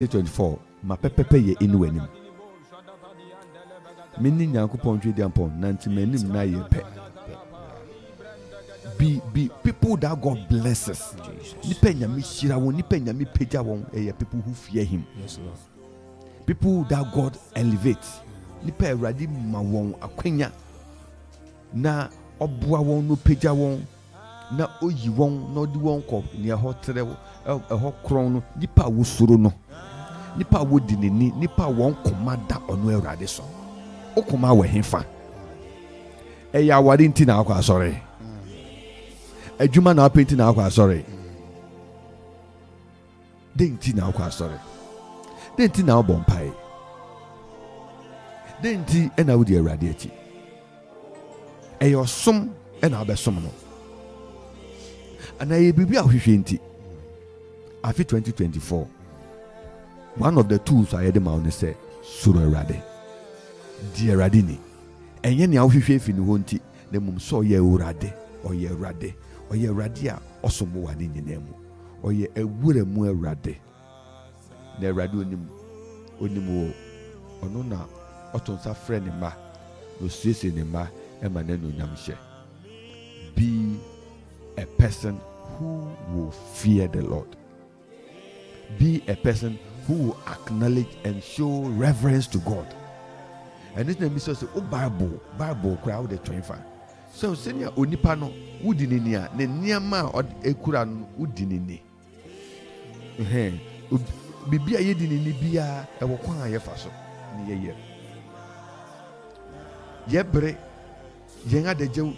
24 ma pepepe ye inu enim mini nyankopon twe diampon nanti manim na ye pe be people that God blesses. Nipa nyame shira won, nipa nyame peja won, people who fear him. Yes, Lord. People that God elevates. Nipa eradi ma won akwanya na oboa won no peja won na oyi won na odi won ko ne ho tere ho kron no nipa wo soro no nipa wo di nini nipa won komada ono erade so okoma wa hefa eya wari nti na akwa asore adwuma na apenti na akwa asore denti na akwa asore denti na obompai denti ena wudi erade achi eyo som ena abesom no ana ye bibia hwehwe nti afi 2024 one of the tools I had in my say suro erade di erade ni enye ne ahwehwe fi ne ho nti na mum so ye urade oye erade a osomo wa ne nyina mu oye ewure mu erade na erade onim wo ono na otonsa frɛ ne ma no sese ne ma e ma na no nyamhye. Be a person who will fear the Lord. Be a person who will acknowledge and show reverence to God. And this name is also Bible crowd the 25. So senior onipa no wudinini a ne niama ekura no wudinini. Bibia yedinini bia e wo kwan ayefa so ne yeye. Yebre yenga deje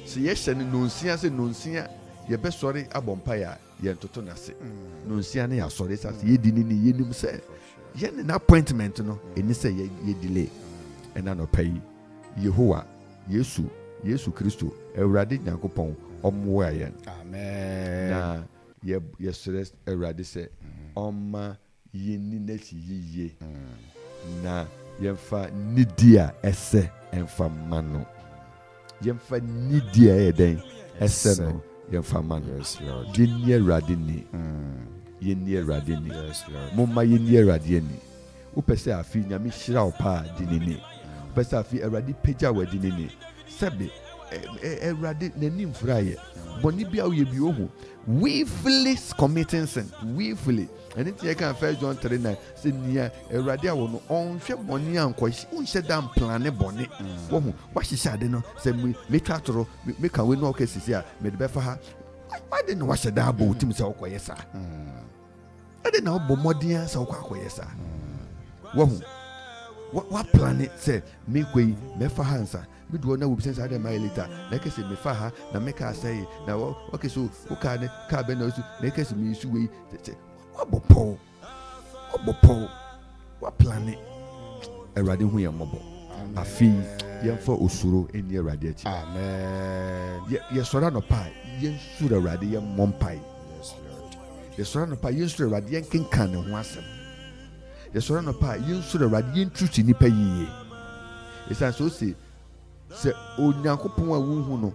se yehye ne nonsia se nonsia ye be sori abompa ya ye ntoto nase nonsia ne ya sori sa yedinini yenim se ye ne appointment no eni se ye delay ena no pay Yehowa Yesu Kristo Ewurade Nyankopɔn ɔmmoa yɛn. Amen. Na ye stress Ewurade se ɔma yɛni n'akyi yiye na yɛmfa nidi a ɛsɛ ɛmfa ma no yɛmfa nidi a ɛdɛn ɛsɛ no yɛmfa ma no. Yɛni Ewurade ni yɛni Ewurade ni momma yɛni Ewurade ni wopɛ sɛ afi nyame hyira wo paa di nini wopɛ sɛ afi Ewurade pagya wa di nini sɛbe Ewurade n'anim fura yɛ bɔne bi a woyɛ bi ohu willfully committing sin willfully and it can First John 3:9 say nia Ewurade a wo no ɔnhwɛ bɔne ankɔ unhyɛ da plan bɔne wohu wahyehyɛ ade no sɛ metwa toro meka we no ɔkɛsisi a mede bɛfa ha wade no wahyɛ da abɔ wotim sɛ wokɔyɛ saa ade na wobɔ mmɔden sɛ wokɔ akɔyɛ saa wohu wa plan sɛ mekɔyi mɛfa ha nsa bidu na wo bisense ade mai later na kese me fa ha na me ka say na okay so wo ka ne ka be na so na kese me isu we obopo wa plan Ewurade hu yɛn mmɔbɔ afi yɛmfa osuro eni Ewurade akyi. Amen. Ye sora no pa yɛn suro Ewurade yɛn mompai. Yes Lord. Ye sora no pa yɛn suro Ewurade yɛn kenkan ne ho asɛm. Ye sora no pa yɛn suro Ewurade yɛn truti nipa yiye. Esan so say se onyankopon a wuhu no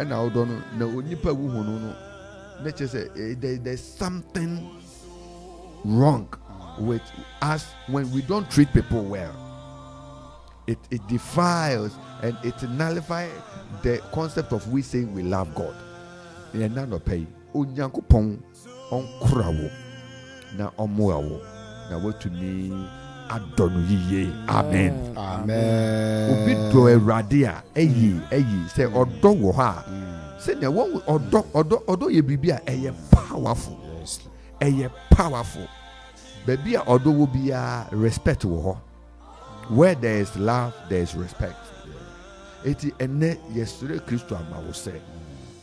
na odo no na onipa wuhu no na che say there's something wrong with us when we don't treat people well. It defiles and it nullifies the concept of we saying we love God. And none of pay onyankopon onkurawo na omoawo na wetumi adonu yiye. Amen. Amen. Obi do Ewurade a eyi say odo wo ha say na won odo ye bibia eye powerful. Yes. Eye powerful. Baby a odo wo bia respect wo ho. Where there is love there is respect. Eti ene yesure Kristo ama wo say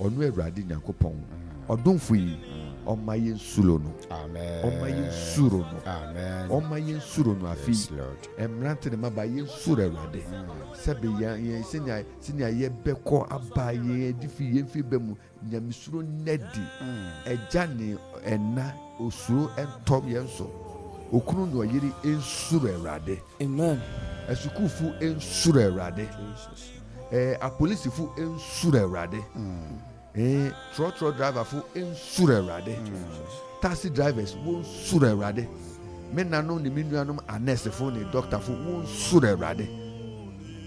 onu Ewurade Nyankopon odonfo yi Oma yen sulo no. Amen. Oma yen suro no. Amen. Oma yen suro no afi. Yes, Lord. Emrante ne maba yen suro Ewurade. Sebe yen senya ye beko aba ye difi yen fi bemu nyamisuro nedi. Eja ne ena osuro entom yen so. Okunu no yiri ensuro Ewurade. Amen. Esukufu ensuro Ewurade. Jesus. Apolisifu ensuro Ewurade. Truck driver for ensure Ewurade. Taxi drivers will sure Ewurade. me nano ne me nuanom anesefo ne doctor fo won suro Awurade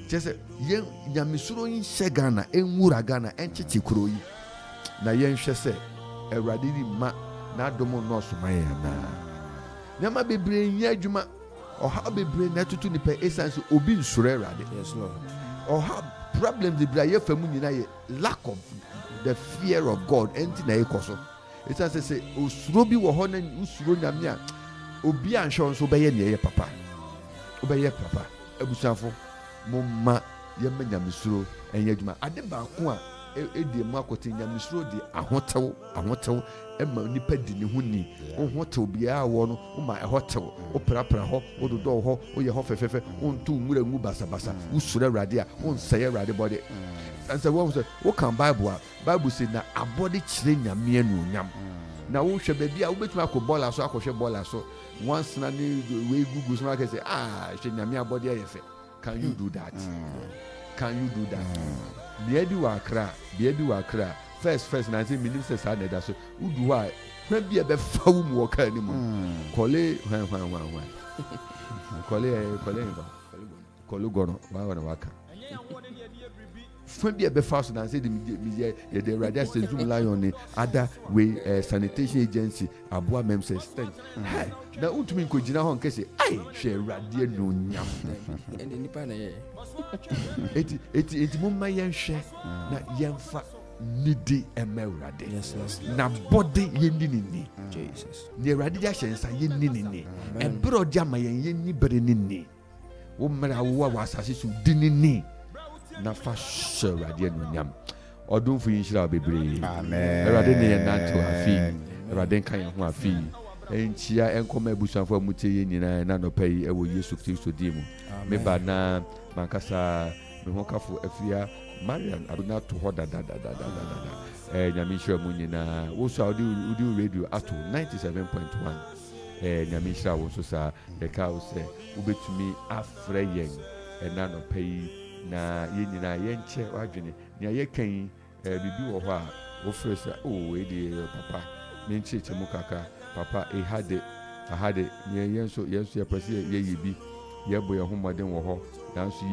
chese yen nyamesuro yin shegana enwura Ghana enchichi kuro yi na yen hwe se Awurade ni ma na adomo no so man ya na nyama bebre nya adwuma oha bebre na tutu ni pe essence obi nsuro Awurade. Yes Lord. Oha problems the braye famu nyina ye lack of the fear of God enti na ekoso. It says say osuro bi wo ho na usuro nyame a obi anhwe nso be ye ne ye papa. Obeye papa abusafo momma ye manyamesuro enye adwuma ade ba ko a edi mu akote nyamesuro di ahotew ema nipa di ne ho ni ohotew bia wo no o ma ehotew o prapra ho o dodo ho o ye ho fefefe o ntu nwura ngu basabasa usuro Awurade a o nseye Awurade body and say wo kan Bible say na abode kire nyame anu nyam na wo hwe ba bia wo betuma akobɔla so akohwe bɔla so once na ni we gugu so na say hwe nyame abode ayefe. Can you do that? Can you do that? Bia bi wa kra first 19 ministers Anidaso udu wa hwe bia be fa wo mu oka ni mu kole kole gono wa na waka fun bia be fa so na say the radio zoom lion ni other way sanitation agency aboa mem say stand hey na utumi nkogina ho nkese ai hwe radio no nyam ende nipa na ye eti mumma yenhwe na yemfa nidi emewrade. Yes. Na body yenni ni Jesus ne Awurade ja hyensa yenni ni ebro dia ma yenni bere ni wo mra wo wa asase so dinini na fa hye Awurade no nyam odunfo yinhira bebre. Amen. Awurade ne ye nanto afi Awurade kan ye ho afi enchia enkoma ebusuafo amutie ye nyina na no pai ewo Yesu Kristo dimu me ba na mankasa me ho kafo afia Marian abuna to ho da nyame hira mu nyina wo so audio radio ato 97.1 nyame hira wo so sa e ka wo se ubetumi afre yen na no pai na ye nyina ye nche wadwene nia ye kan bibi wo ho a wo fresa we di papa me nche mu kaka papa ahade yenso ye pese ye yibi ye boye homoden wo ho nanso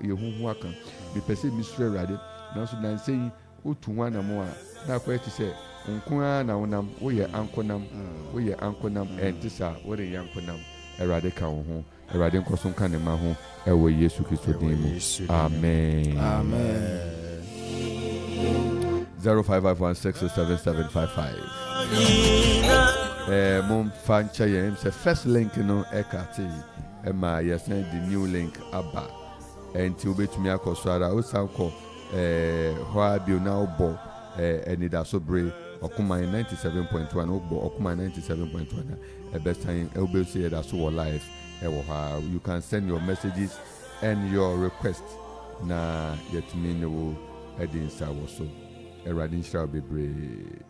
ye huhu aka bi pese misure Awurade nanso nansei otu wana mo a na kwa ti se nko na wonam wo ye ankonam entisa wo re yankonam Awurade ka wo ho Awurade nkoso nka ne ma ho ewo Yesu Kristo din mu amen 0551677755 mom fancha yem se first link no ekati ema yesen the new link aba enti obetumi akosara osanko hoa bio na obo Anidaso Bere Okuman 97.1 obo Okuman 97.1 best time obesi Anidaso wo live you can send your messages and your requests na yetumi ne wo edin sa wo so Awurade shall be brave.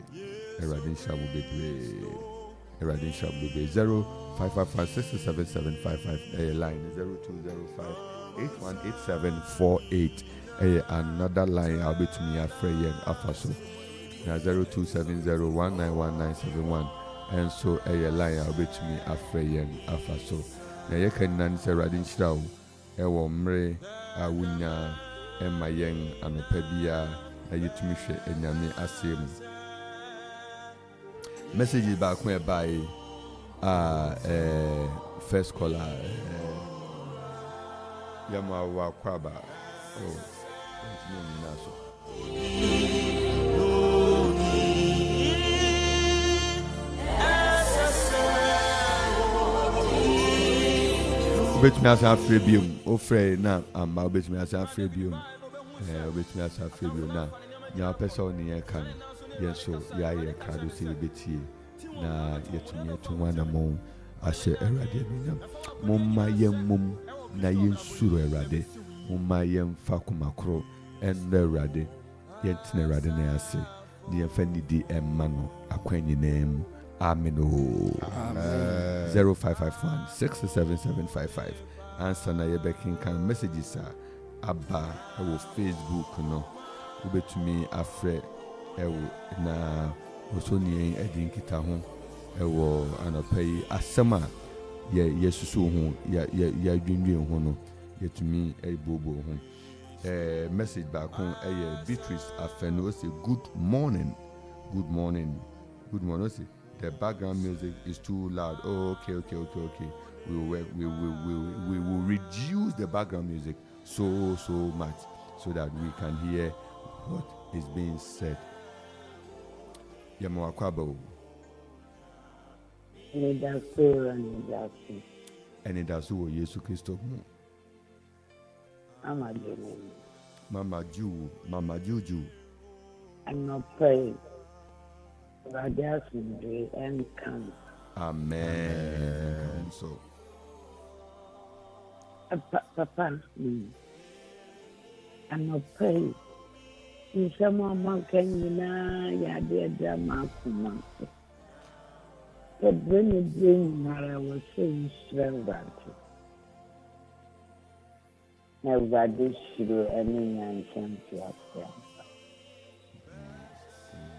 Awurade shall be brave. 0555677755 line 0205818748 another line I'll be to me afrayen afaso na 0270191971 and so line I'll be to me afrayen afaso na ye kan nan se Awurade shall ewo mre awunya emayen anopa bia ayetumi hwe enyame asem messages back where by first caller Yama wa kwaba Naso bet me as afrebium o frey na amba bet me as afrebium bet me as afrebium na nya person ni kan yenso ya ye krado celebrity na yetumi etunwana mo ahye Awurade nyam momma yemmum na yensuro Awurade momma yemfa komakro en Awurade yentene Awurade na ase ni yemfa nidi emma no akwanyinam amen. 0551677755 answer na yebekin kan messages aba wo Facebook no ubetumi afre ewo na osoni edin kita ho ewo anopai asema yesusu ho ya dwendwen ho no yetumi bobo ho message back on Beatrice Afeno say good morning. Say the background music is too loud. Oh, okay. We will reduce the background music so much so that we can hear what is being said. Yamo Akwabo. Anidaso Yesu Kristo. Mama Juju. I'm not praying. And come. Amen. So, Papa, I'm not praying. In someone can you know, ya dear drama, but when you bring Mara was saying, Strangler. Nobody should any nonsense to us.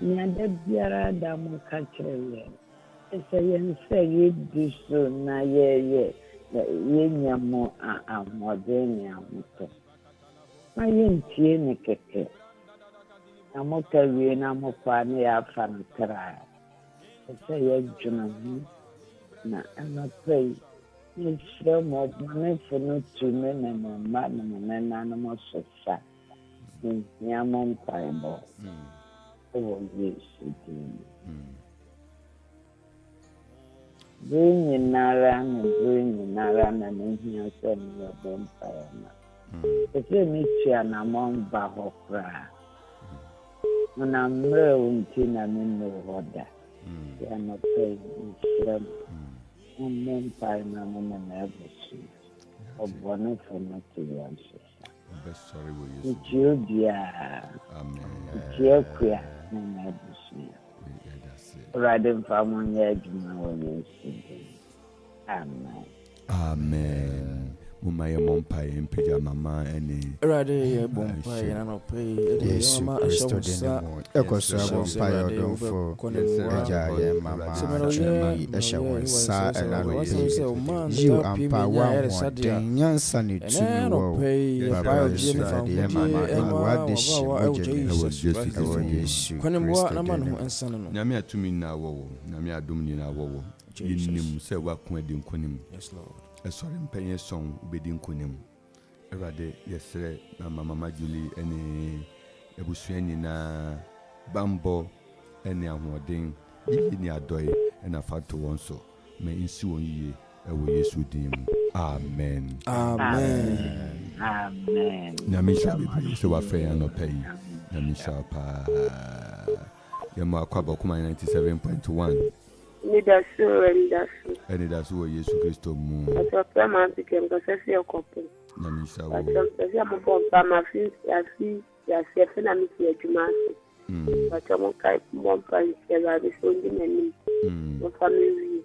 Nyanda biara da mo ka kyerɛ ɛsɛ yɛn sɛ yɛdi so na yɛnya mo ahoɔden ne ahotɔ na yɛntie ne kɛkɛ na mo ka wie na mo kɔ ne yɛafa no kra ɛsɛ yɛdwene ho na ɛnɔpɛ yi yɛhyerɛ mo ɔbɔnefo no tumi ne mo mma ne mo nananom so sa nhia mo mpaebɔ Oh, yes, bring Nara and bring Nara and here send your vampire. If you meet you and among Bahokra, when I'm real Tina Mino Roda, they are not paying them. And vampire and everything. Of one for material. Sorry, Ethiopia. Ethiopia. Riding from one edge now. Amen. Mumaya Mompai and Pijama and Rade Bompai and I'll pay. Yes, Christo Demo. Echoes Fire don't for Eja, Mamma, Esha, Sa, and I was you and Power, Yan Sunny to pay Papa Jim and what this was when I'm one and son. Namia to me now, Namia Dumina Wowo. You say what Quentin Quenim. Yes, Lord. A sorry paying song bidding Quenim. Erade, yes, Mamma Julie, any Ebusuani na Bambo, any Amoding, any Adoy, and a fat to one so. May ensue ye, a way yes with him. Amen. Amen. Amen. Namisha be praised to our fair and no pay. Namisha pa Yama Kwabokuma 97.1. Anidaso Yesu Kristo mu. Atopia mantike mkosesi okopo. Namisha wo. Atopia mbompa mafi ya sefe na miti ya jumasi. Atopia mkai mbompa ya bisondi meni. Mfamilia.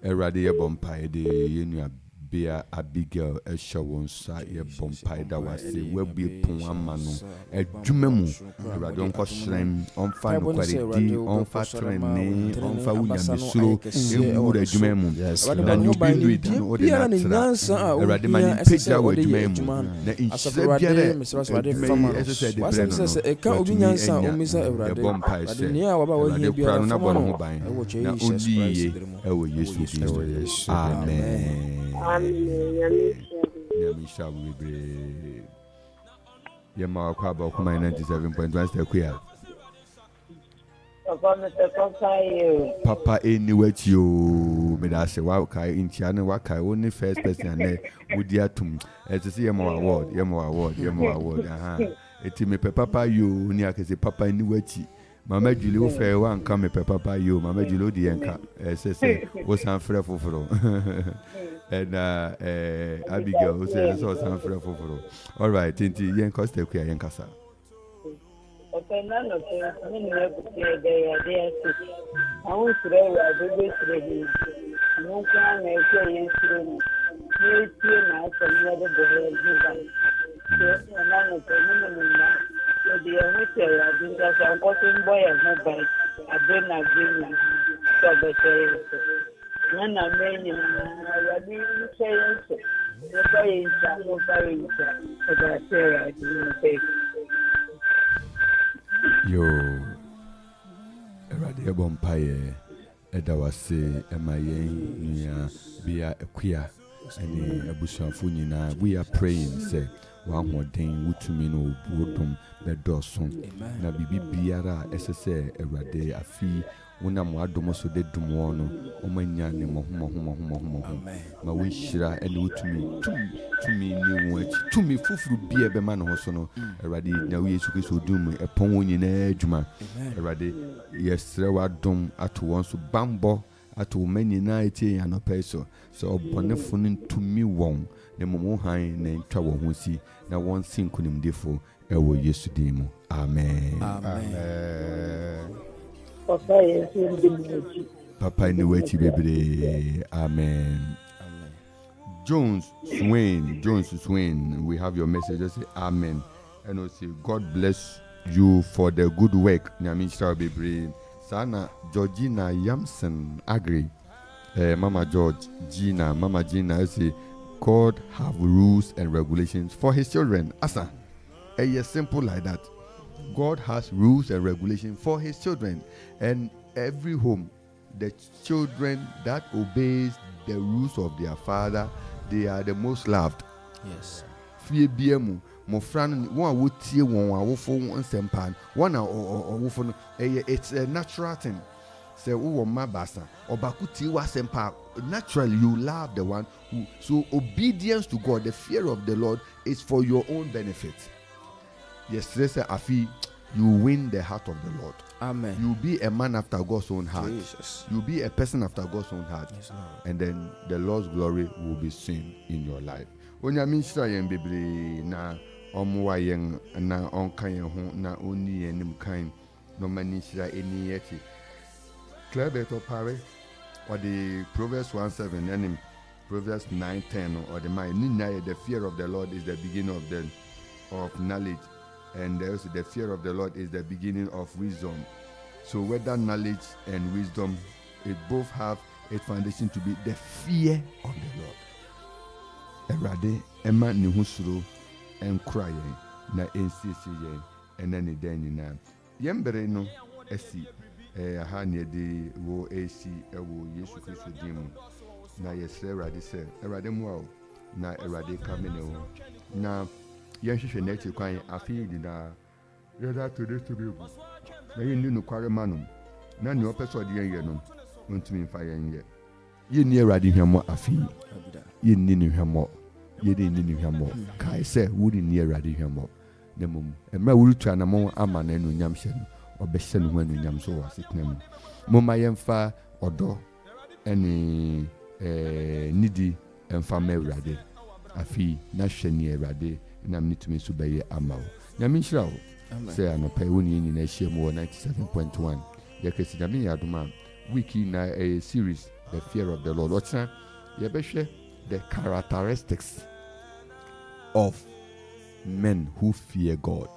Erade ye bompa de yenu Bea Abigail Eshawonsa ye bompa da wase webi pon amano edwumemu Erade onko shrem onfa no kwaredi onfa trene onfa wunyamesuro ewura edwumemu na nyubi read no ode na tra Erade mani pagya wa edwumemu na inhyira biara edwumemu esese de breno no eka obi nyansa omisa Erade ade ne a waba wa hia biara na bɔ no ho ban na odiye ewo Yesu Kristo amen. Yamisha will be Yama Kwaba Kuma 97.1 Stequia. Papa anywhere to you, Medase Wakai in China Wakai, only first person and would dear to as to see Yamo award. It me papa you near say papa anywhere to Mama Julio fair one come papa you, Mama Julio the anchor, say was unfair for. And Abigail who says so some for all right, Tinti Yen Costa Yen Casa. Okay, none of them, they are there. I want to ready. No can make a instrument. You see, I can never go. None of them, the only thing I think that I'm watching boy and nobody. I don't agree with na many already say so. The very Yo, Erade Bompaye, Edawase, Emaye, Nia, Bia Equia, and Abusanfu Nina. We are praying, say, one more thing, Wutumino, Wotum, Bedoson, na Bibi Biara, SSA, Erade, Afi. Una mwadomo so de dumono omanya ne mohomo ma we hira ene wutumi tumi ni wachi tumi fufuru bia be ma no ho so no Erade na we Yesu Kristo dum epon woni na adwuma Erade yesre wadom ato won so bambo ato mani na etie anopai so obonefo no tumi won ne momo han na ntwa wo ho si na won sin kunimdefo ewo Yesu dimu amen. Papa in the way to be amen. Jones Swain, we have your message. Just say amen. And also God bless you for the good work. Nyamisha Bebre. Sana Georgina Yamson Agri. Mama Gina, I say God have rules and regulations for his children. Asa. It's simple like that. God has rules and regulations for his children, and every home, the children that obeys the rules of their father, they are the most loved. Yes. Fear biemu, mo friend, one would see one sempan, one it's a natural thing. Say, oh, my basa, or bakuti wa sempa. Naturally, you love the one who. So obedience to God, the fear of the Lord, is for your own benefit. Yes, Afi, you win the heart of the Lord. Amen. You'll be a man after God's own heart. Jesus. You'll be a person after God's own heart. Yes, Lord. And then the Lord's glory will be seen in your life. When you mean yen baby na yen na on kayen na only enim kind no manisha any yeti. Clear better pare or the Proverbs 1:7 and Proverbs 9:10 or the mind. The fear of the Lord is the beginning of knowledge. And also the fear of the Lord is the beginning of wisdom. So whether knowledge and wisdom, it both have a foundation to be the fear of the Lord. Erade ema ni husuru enkra na ensisi yen enani den nyina. Yembere no esi aha ne de wo esi ewo Yesu Kristo dimu. Na yesre erade se erade mu a na erade kamene wo. Na Yanshi Nechi Quine, I feel that you're that to this to be. Now you knew quarry manum. None your person the young went to me fire yet. You near riding him more, I feel. You need him more. You didn't need him more. Kai said, wouldn't near riding him more. The mum, and my will try among Aman and Yamshen or Besson when Yamso was it name. Mumma Yamfa or do any needy and family rade. I feel Nashani rade. Na mnitumi subeye amao na minshira o say anopa woni ni na hia mu 97.1 yakesi na me yadoma wiki na a series the fear of the Lord ocha ye behwe the characteristics of men who fear God.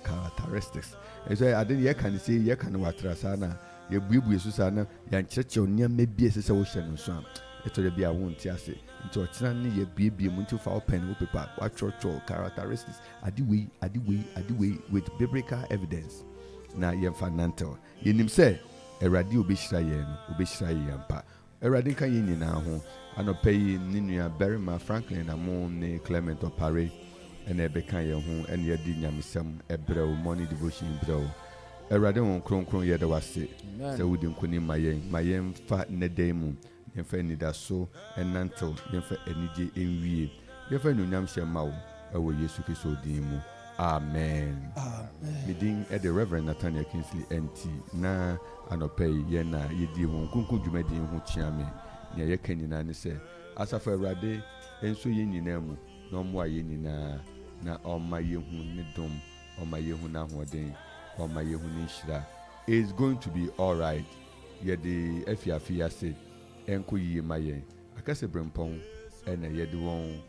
Characteristics so I didn't ye can say ye can watra sana ye buebu yesu sana ya ncheche onia mebie sese wo hye no so a etore bia wonti ase nti ochina ne ye biebie mu nti fa open wo paper wa chocho characteristics adiwe with biblical evidence na ye fa nantel yenim se erade obehira ye yampa erade kan ye nyina ho anopai ne nua Barima Franklin na mo ne Clement Opare ene ebeka ye ho ene ye di nyamesam ebrew morning devotion ebrew erade won kronkron ye de wase se wudi nkoni mayen fa ne demu yemfa Anidaso enantel yemfa enije enwie yemfa nunyam hyemawo ewo Yesu Kristo din mu amen midin the Reverend Nathaniel Kingsley Entsie na anopai ye na yedi ho kunkun dwumadi ho chiame ne ye kanina ne se asafo Awurade enso ye nyina mu na omo aye nyina na oma ye hu ne dom oma ye hu na hoden oma ye hu ne hira. It's going to be all right. Ye the afiafia said enko yi maye akase brempon ena ye de won